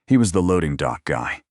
He was the loading dock guy.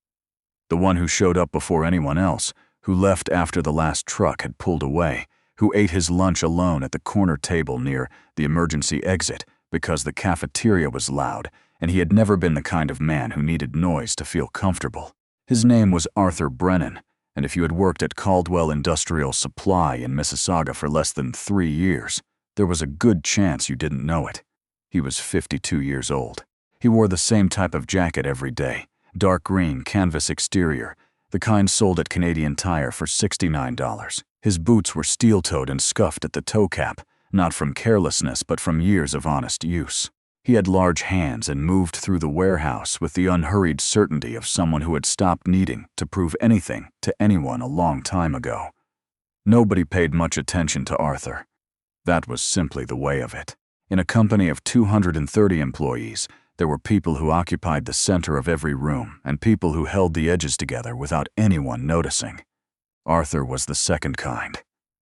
The one who showed up before anyone else, who left after the last truck had pulled away, who ate his lunch alone at the corner table near the emergency exit because the cafeteria was loud, and he had never been the kind of man who needed noise to feel comfortable. His name was Arthur Brennan, and if you had worked at Caldwell Industrial Supply in Mississauga for less than 3 years, there was a good chance you didn't know it. He was 52 years old. He wore the same type of jacket every day, dark green canvas exterior, the kind sold at Canadian Tire for $69. His boots were steel-toed and scuffed at the toe cap, not from carelessness but from years of honest use. He had large hands and moved through the warehouse with the unhurried certainty of someone who had stopped needing to prove anything to anyone a long time ago. Nobody paid much attention to Arthur. That was simply the way of it. In a company of 230 employees, there were people who occupied the center of every room and people who held the edges together without anyone noticing. Arthur was the second kind.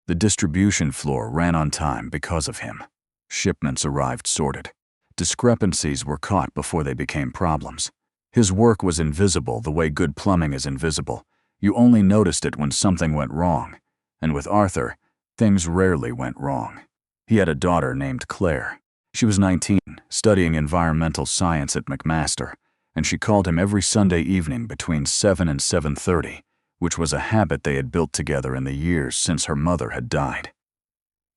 The distribution floor ran on time because of him. Shipments arrived sorted. Discrepancies were caught before they became problems. His work was invisible the way good plumbing is invisible. You only noticed it when something went wrong. And with Arthur, things rarely went wrong. He had a daughter named Claire. She was 19, studying environmental science at McMaster, and she called him every Sunday evening between 7 and 7:30, which was a habit they had built together in the years since her mother had died.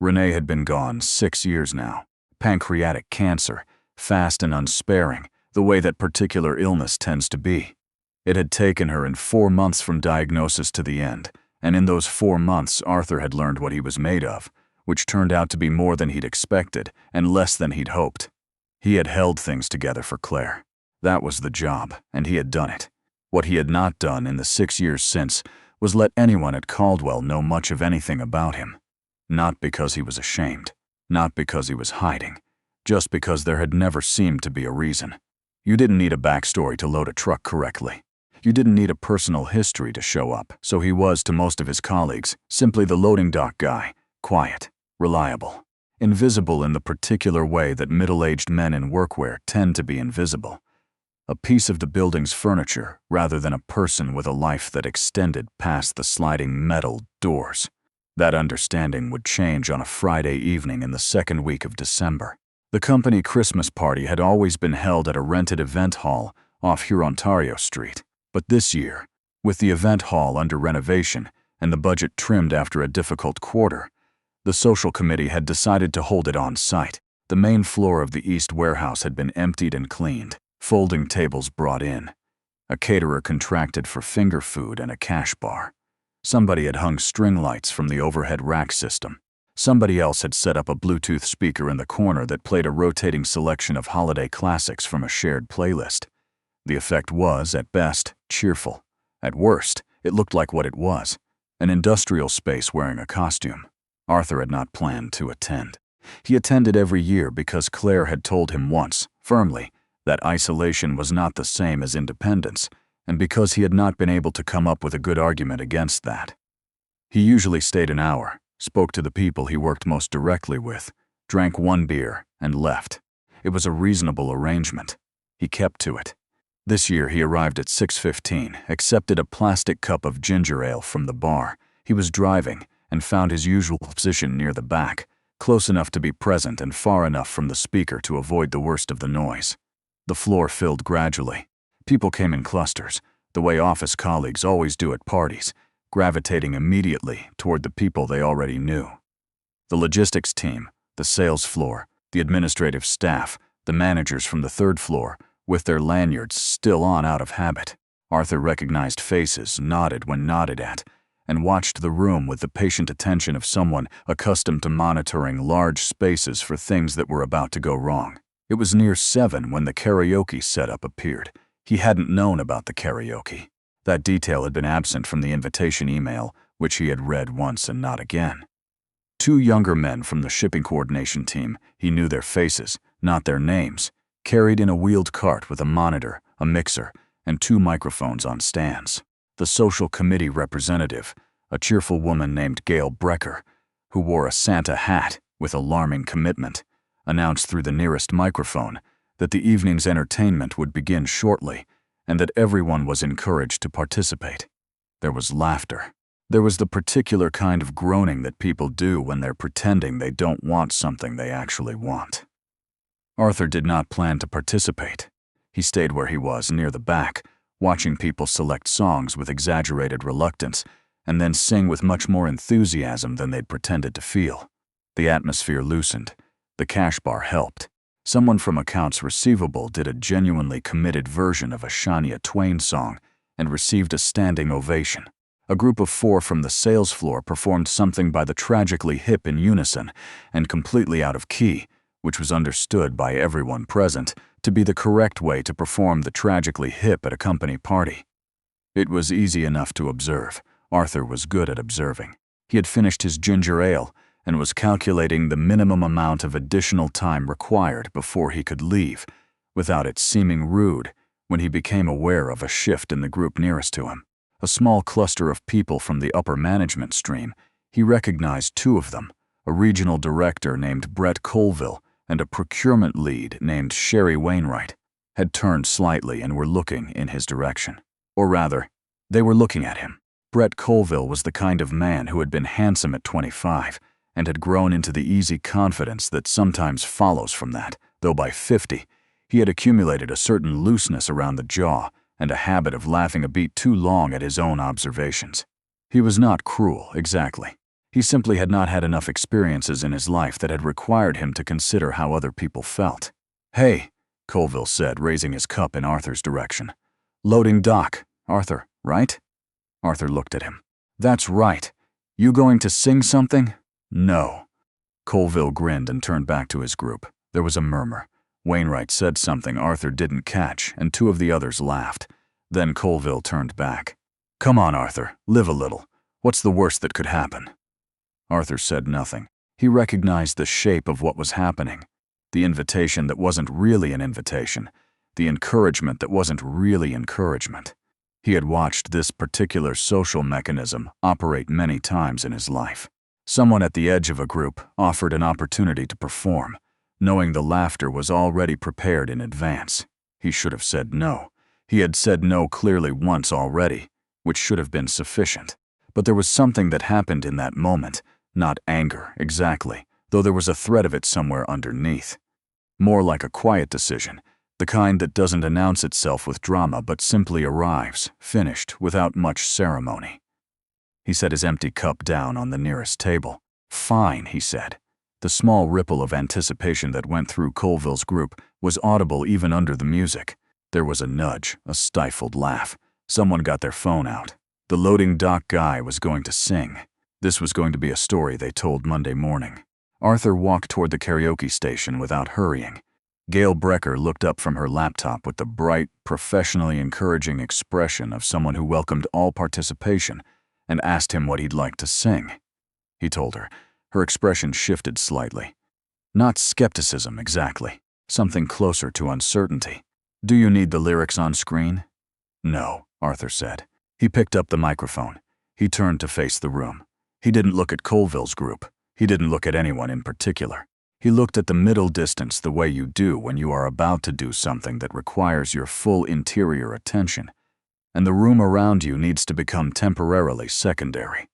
Renee had been gone 6 years now. Pancreatic cancer, fast and unsparing, the way that particular illness tends to be. It had taken her in 4 months from diagnosis to the end, and in those 4 months Arthur had learned what he was made of, which turned out to be more than he'd expected and less than he'd hoped. He had held things together for Claire. That was the job, and he had done it. What he had not done in the 6 years since was let anyone at Caldwell know much of anything about him. Not because he was ashamed. Not because he was hiding, just because there had never seemed to be a reason. You didn't need a backstory to load a truck correctly. You didn't need a personal history to show up, so he was, to most of his colleagues, simply the loading dock guy, quiet, reliable, invisible in the particular way that middle-aged men in workwear tend to be invisible. A piece of the building's furniture rather than a person with a life that extended past the sliding metal doors. That understanding would change on a Friday evening in the second week of December. The company Christmas party had always been held at a rented event hall off Hurontario Street. But this year, with the event hall under renovation and the budget trimmed after a difficult quarter, the social committee had decided to hold it on site. The main floor of the East warehouse had been emptied and cleaned, folding tables brought in. A caterer contracted for finger food and a cash bar. Somebody had hung string lights from the overhead rack system. Somebody else had set up a Bluetooth speaker in the corner that played a rotating selection of holiday classics from a shared playlist. The effect was, at best, cheerful. At worst, it looked like what it was, an industrial space wearing a costume. Arthur had not planned to attend. He attended every year because Claire had told him once, firmly, that isolation was not the same as independence, and because he had not been able to come up with a good argument against that. He usually stayed an hour, spoke to the people he worked most directly with, drank 1 beer, and left. It was a reasonable arrangement. He kept to it. This year he arrived at 6:15, accepted a plastic cup of ginger ale from the bar. He was driving and found his usual position near the back, close enough to be present and far enough from the speaker to avoid the worst of the noise. The floor filled gradually. People came in clusters, the way office colleagues always do at parties, gravitating immediately toward the people they already knew. The logistics team, the sales floor, the administrative staff, the managers from the 3rd floor, with their lanyards still on out of habit. Arthur recognized faces, nodded when nodded at, and watched the room with the patient attention of someone accustomed to monitoring large spaces for things that were about to go wrong. It was near 7 when the karaoke setup appeared. He hadn't known about the karaoke. That detail had been absent from the invitation email, which he had read once and not again. 2 younger men from the shipping coordination team, he knew their faces, not their names, carried in a wheeled cart with a monitor, a mixer, and 2 microphones on stands. The social committee representative, a cheerful woman named Gail Brecker, who wore a Santa hat with alarming commitment, announced through the nearest microphone that the evening's entertainment would begin shortly, and that everyone was encouraged to participate. There was laughter. There was the particular kind of groaning that people do when they're pretending they don't want something they actually want. Arthur did not plan to participate. He stayed where he was, near the back, watching people select songs with exaggerated reluctance and then sing with much more enthusiasm than they'd pretended to feel. The atmosphere loosened. The cash bar helped. Someone from accounts receivable did a genuinely committed version of a Shania Twain song and received a standing ovation. A group of 4 from the sales floor performed something by the Tragically Hip in unison and completely out of key, which was understood by everyone present to be the correct way to perform the Tragically Hip at a company party. It was easy enough to observe. Arthur was good at observing. He had finished his ginger ale and was calculating the minimum amount of additional time required before he could leave, without it seeming rude, when he became aware of a shift in the group nearest to him. A small cluster of people from the upper management stream. He recognized 2 of them, a regional director named Brett Colville and a procurement lead named Sherry Wainwright, had turned slightly and were looking in his direction. Or rather, they were looking at him. Brett Colville was the kind of man who had been handsome at 25 and had grown into the easy confidence that sometimes follows from that, though by 50, he had accumulated a certain looseness around the jaw and a habit of laughing a beat too long at his own observations. He was not cruel, exactly. He simply had not had enough experiences in his life that had required him to consider how other people felt. "Hey," Colville said, raising his cup in Arthur's direction. "Loading dock, Arthur, right?" Arthur looked at him. "That's right. You going to sing something?" "No." Colville grinned and turned back to his group. There was a murmur. Wainwright said something Arthur didn't catch, and 2 of the others laughed. Then Colville turned back. "Come on, Arthur, live a little. What's the worst that could happen?" Arthur said nothing. He recognized the shape of what was happening. The invitation that wasn't really an invitation. The encouragement that wasn't really encouragement. He had watched this particular social mechanism operate many times in his life. Someone at the edge of a group offered an opportunity to perform, knowing the laughter was already prepared in advance. He should have said no. He had said no clearly once already, which should have been sufficient. But there was something that happened in that moment, not anger, exactly, though there was a thread of it somewhere underneath. More like a quiet decision, the kind that doesn't announce itself with drama but simply arrives, finished, without much ceremony. He set his empty cup down on the nearest table. "Fine," he said. The small ripple of anticipation that went through Colville's group was audible even under the music. There was a nudge, a stifled laugh. Someone got their phone out. The loading dock guy was going to sing. This was going to be a story they told Monday morning. Arthur walked toward the karaoke station without hurrying. Gail Brecker looked up from her laptop with the bright, professionally encouraging expression of someone who welcomed all participation and asked him what he'd like to sing. He told her. Her expression shifted slightly. Not skepticism, exactly. Something closer to uncertainty. "Do you need the lyrics on screen?" "No," Arthur said. He picked up the microphone. He turned to face the room. He didn't look at Colville's group. He didn't look at anyone in particular. He looked at the middle distance the way you do when you are about to do something that requires your full interior attention, and the room around you needs to become temporarily secondary.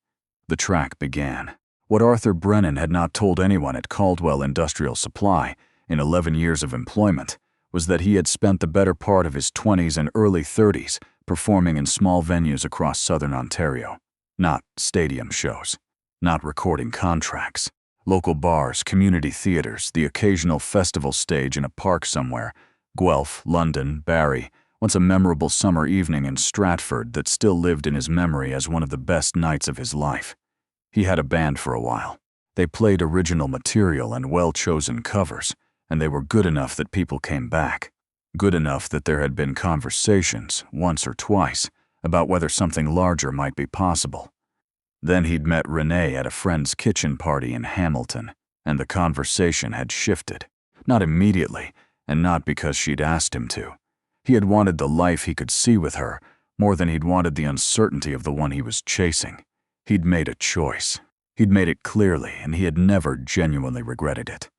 The track began. What Arthur Brennan had not told anyone at Caldwell Industrial Supply in 11 years of employment was that he had spent the better part of his 20s and early 30s performing in small venues across southern Ontario. Not stadium shows. Not recording contracts. Local bars, community theaters, the occasional festival stage in a park somewhere, Guelph, London, Barrie, once a memorable summer evening in Stratford that still lived in his memory as one of the best nights of his life. He had a band for a while. They played original material and well-chosen covers, and they were good enough that people came back. Good enough that there had been conversations, once or twice, about whether something larger might be possible. Then he'd met Renee at a friend's kitchen party in Hamilton, and the conversation had shifted. Not immediately, and not because she'd asked him to. He had wanted the life he could see with her more than he'd wanted the uncertainty of the one he was chasing. He'd made a choice. He'd made it clearly, and he had never genuinely regretted it.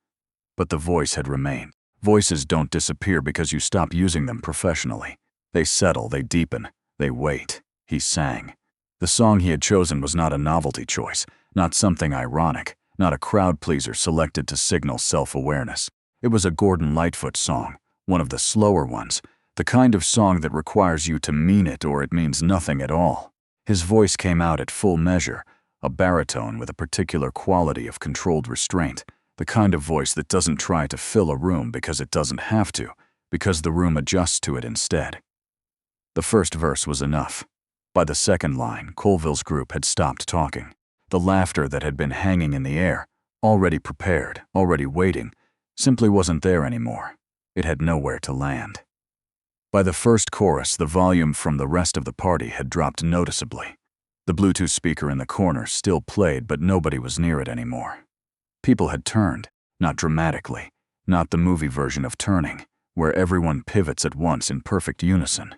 But the voice had remained. Voices don't disappear because you stop using them professionally. They settle, they deepen, they wait. He sang. The song he had chosen was not a novelty choice, not something ironic, not a crowd pleaser selected to signal self-awareness. It was a Gordon Lightfoot song, one of the slower ones, the kind of song that requires you to mean it or it means nothing at all. His voice came out at full measure, a baritone with a particular quality of controlled restraint, the kind of voice that doesn't try to fill a room because it doesn't have to, because the room adjusts to it instead. The first verse was enough. By the second line, Colville's group had stopped talking. The laughter that had been hanging in the air, already prepared, already waiting, simply wasn't there anymore. It had nowhere to land. By the first chorus, the volume from the rest of the party had dropped noticeably. The Bluetooth speaker in the corner still played, but nobody was near it anymore. People had turned, not dramatically, not the movie version of turning, where everyone pivots at once in perfect unison.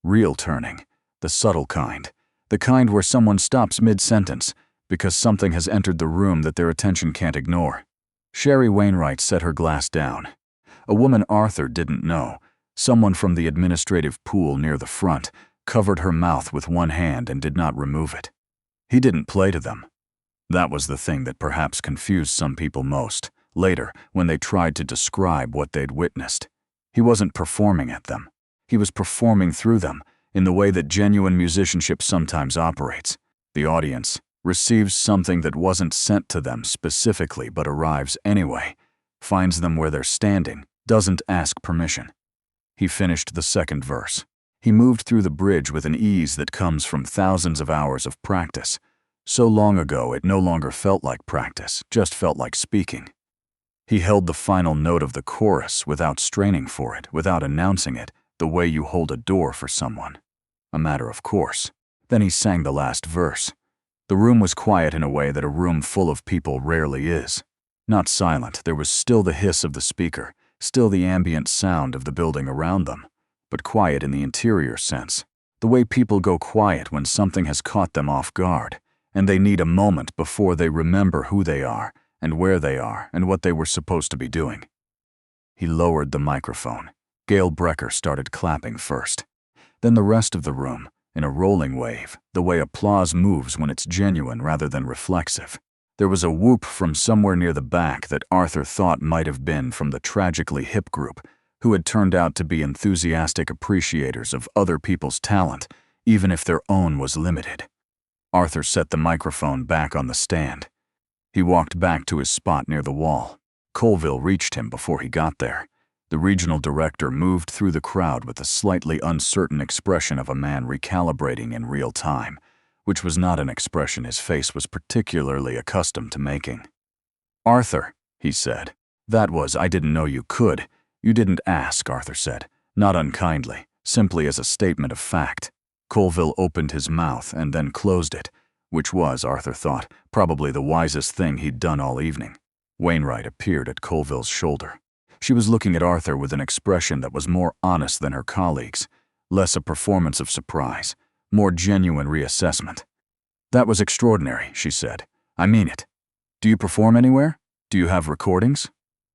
Real turning, the subtle kind, the kind where someone stops mid-sentence because something has entered the room that their attention can't ignore. Sherry Wainwright set her glass down. A woman Arthur didn't know, someone from the administrative pool near the front, covered her mouth with one hand and did not remove it. He didn't play to them. That was the thing that perhaps confused some people most, later, when they tried to describe what they'd witnessed. He wasn't performing at them. He was performing through them, in the way that genuine musicianship sometimes operates. The audience receives something that wasn't sent to them specifically but arrives anyway, finds them where they're standing, doesn't ask permission. He finished the second verse. He moved through the bridge with an ease that comes from thousands of hours of practice. So long ago it no longer felt like practice, just felt like speaking. He held the final note of the chorus without straining for it, without announcing it, the way you hold a door for someone. A matter of course. Then he sang the last verse. The room was quiet in a way that a room full of people rarely is. Not silent, there was still the hiss of the speaker, still the ambient sound of the building around them, but quiet in the interior sense, the way people go quiet when something has caught them off guard, and they need a moment before they remember who they are and where they are and what they were supposed to be doing. He lowered the microphone. Gail Brecker started clapping first. Then the rest of the room, in a rolling wave, the way applause moves when it's genuine rather than reflexive. There was a whoop from somewhere near the back that Arthur thought might have been from the tragically hip group, who had turned out to be enthusiastic appreciators of other people's talent, even if their own was limited. Arthur set the microphone back on the stand. He walked back to his spot near the wall. Colville reached him before he got there. The regional director moved through the crowd with the slightly uncertain expression of a man recalibrating in real time, which was not an expression his face was particularly accustomed to making. "Arthur," he said. I didn't know you could. You didn't ask," Arthur said, not unkindly, simply as a statement of fact. Colville opened his mouth and then closed it, which was, Arthur thought, probably the wisest thing he'd done all evening. Wainwright appeared at Colville's shoulder. She was looking at Arthur with an expression that was more honest than her colleagues, less a performance of surprise, more genuine reassessment. "That was extraordinary," she said. "I mean it. Do you perform anywhere? Do you have recordings?"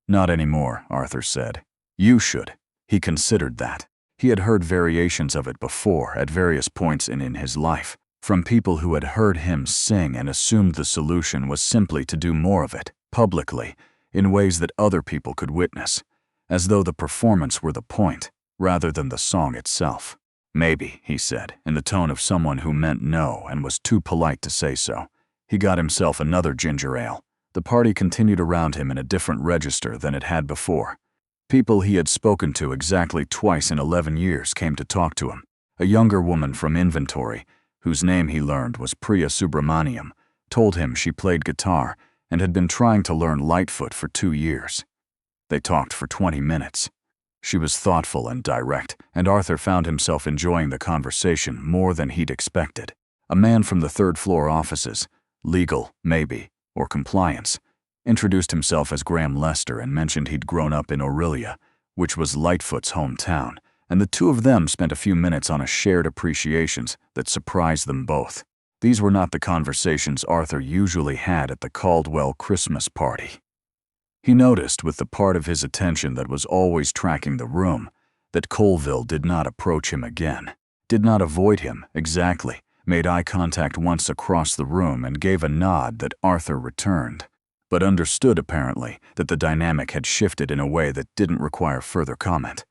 "Not anymore," Arthur said. "You should." He considered that. He had heard variations of it before at various points in his life, from people who had heard him sing and assumed the solution was simply to do more of it, publicly, in ways that other people could witness, as though the performance were the point, rather than the song itself. "Maybe," he said, in the tone of someone who meant no and was too polite to say so. He got himself another ginger ale. The party continued around him in a different register than it had before. People he had spoken to exactly twice in 11 years came to talk to him. A younger woman from inventory, whose name he learned was Priya Subramaniam, told him she played guitar and had been trying to learn Lightfoot for 2 years. They talked for 20 minutes. She was thoughtful and direct, and Arthur found himself enjoying the conversation more than he'd expected. A man from the third-floor offices, legal, maybe, or compliance, introduced himself as Graham Lester and mentioned he'd grown up in Orillia, which was Lightfoot's hometown, and the two of them spent a few minutes on a shared appreciations that surprised them both. These were not the conversations Arthur usually had at the Caldwell Christmas party. He noticed, with the part of his attention that was always tracking the room, that Colville did not approach him again, did not avoid him exactly, made eye contact once across the room and gave a nod that Arthur returned, but understood apparently that the dynamic had shifted in a way that didn't require further comment.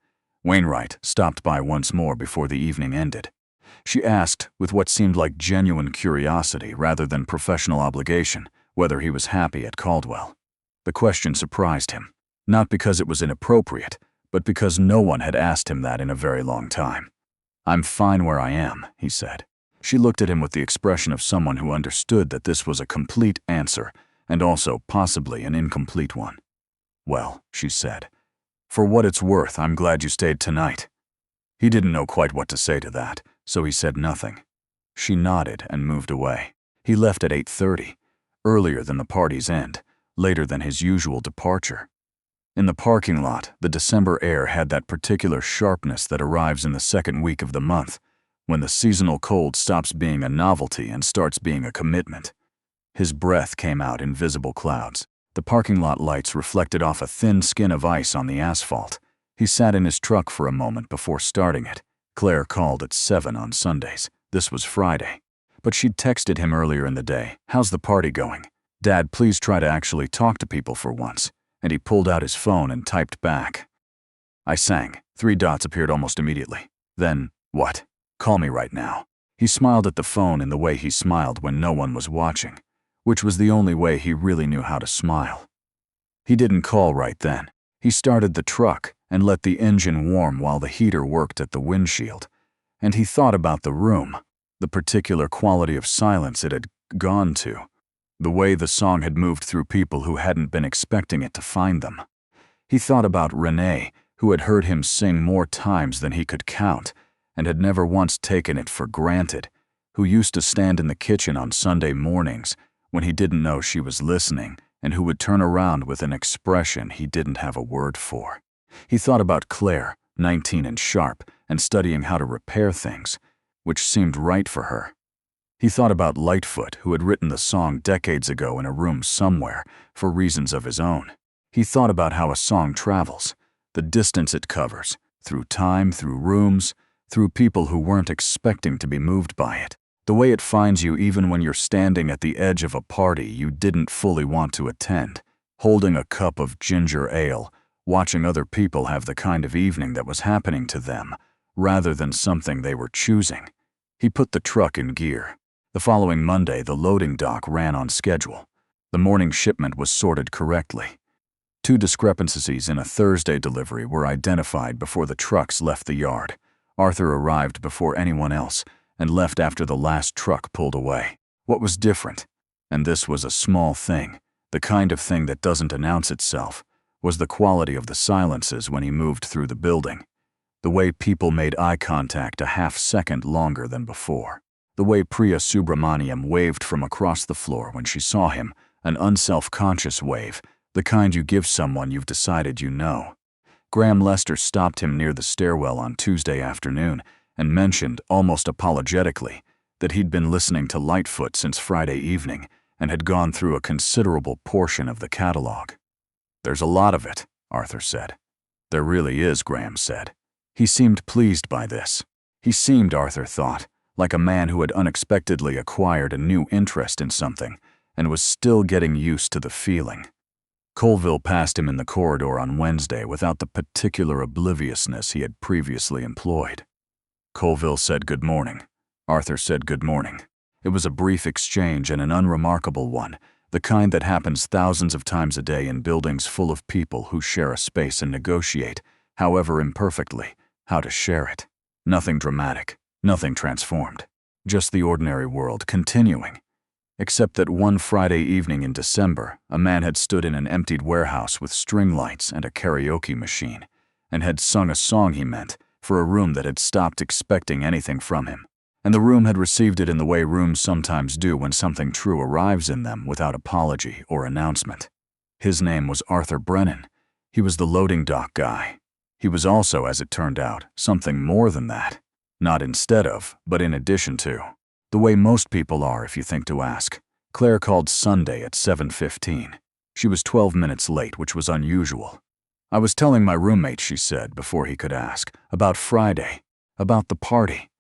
Wainwright stopped by once more before the evening ended. She asked, with what seemed like genuine curiosity rather than professional obligation, whether he was happy at Caldwell. The question surprised him, not because it was inappropriate, but because no one had asked him that in a very long time. "I'm fine where I am," he said. She looked at him with the expression of someone who understood that this was a complete answer and also possibly an incomplete one. "Well," she said, "for what it's worth, I'm glad you stayed tonight." He didn't know quite what to say to that, so he said nothing. She nodded and moved away. He left at 8:30, earlier than the party's end, later than his usual departure. In the parking lot, the December air had that particular sharpness that arrives in the second week of the month, when the seasonal cold stops being a novelty and starts being a commitment. His breath came out in visible clouds. The parking lot lights reflected off a thin skin of ice on the asphalt. He sat in his truck for a moment before starting it. Claire called at 7 on Sundays. This was Friday. But she'd texted him earlier in the day, "How's the party going? Dad, please try to actually talk to people for once." And he pulled out his phone and typed back. I sang. 3 dots appeared almost immediately. Then, "What? Call me right now." He smiled at the phone in the way he smiled when no one was watching, which was the only way he really knew how to smile. He didn't call right then. He started the truck and let the engine warm while the heater worked at the windshield. And he thought about the room, the particular quality of silence it had gone to, the way the song had moved through people who hadn't been expecting it to find them. He thought about Renee, who had heard him sing more times than he could count and had never once taken it for granted, who used to stand in the kitchen on Sunday mornings when he didn't know she was listening and who would turn around with an expression he didn't have a word for. He thought about Claire, 19 and sharp, and studying how to repair things, which seemed right for her. He thought about Lightfoot, who had written the song decades ago in a room somewhere for reasons of his own. He thought about how a song travels, the distance it covers, through time, through rooms, through people who weren't expecting to be moved by it, the way it finds you even when you're standing at the edge of a party you didn't fully want to attend, holding a cup of ginger ale, watching other people have the kind of evening that was happening to them, rather than something they were choosing. He put the truck in gear. The following Monday, the loading dock ran on schedule. The morning shipment was sorted correctly. 2 discrepancies in a Thursday delivery were identified before the trucks left the yard. Arthur arrived before anyone else and left after the last truck pulled away. What was different, and this was a small thing, the kind of thing that doesn't announce itself, was the quality of the silences when he moved through the building. The way people made eye contact a half-second longer than before. The way Priya Subramaniam waved from across the floor when she saw him, an unself-conscious wave, the kind you give someone you've decided you know. Graham Lester stopped him near the stairwell on Tuesday afternoon and mentioned, almost apologetically, that he'd been listening to Lightfoot since Friday evening and had gone through a considerable portion of the catalog. "There's a lot of it," Arthur said. "There really is," Graham said. He seemed pleased by this. He seemed, Arthur thought, like a man who had unexpectedly acquired a new interest in something and was still getting used to the feeling. Colville passed him in the corridor on Wednesday without the particular obliviousness he had previously employed. Colville said good morning. Arthur said good morning. It was a brief exchange and an unremarkable one, the kind that happens thousands of times a day in buildings full of people who share a space and negotiate, however imperfectly, how to share it. Nothing dramatic, nothing transformed. Just the ordinary world continuing. Except that one Friday evening in December, a man had stood in an emptied warehouse with string lights and a karaoke machine, and had sung a song he meant for a room that had stopped expecting anything from him. And the room had received it in the way rooms sometimes do when something true arrives in them without apology or announcement. His name was Arthur Brennan. He was the loading dock guy. He was also, as it turned out, something more than that. Not instead of, but in addition to. The way most people are, if you think to ask. Claire called Sunday at 7:15. She was 12 minutes late, which was unusual. "I was telling my roommate," she said before he could ask, "about Friday, about the party.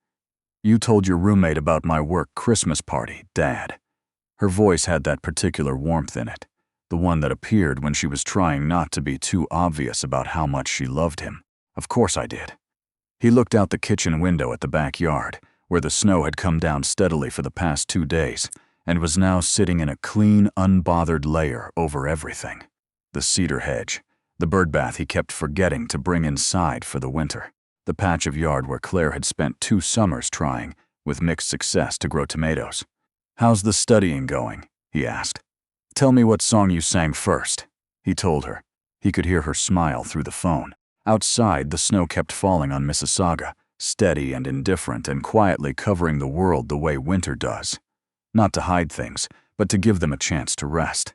You told your roommate about my work Christmas party, Dad." Her voice had that particular warmth in it, the one that appeared when she was trying not to be too obvious about how much she loved him. "Of course I did." He looked out the kitchen window at the backyard, where the snow had come down steadily for the past 2 days and was now sitting in a clean, unbothered layer over everything. The cedar hedge, the birdbath he kept forgetting to bring inside for the winter, the patch of yard where Claire had spent 2 summers trying, with mixed success, to grow tomatoes. "How's the studying going?" he asked. "Tell me what song you sang first," he told her. He could hear her smile through the phone. Outside, the snow kept falling on Mississauga, steady and indifferent and quietly covering the world the way winter does. Not to hide things, but to give them a chance to rest.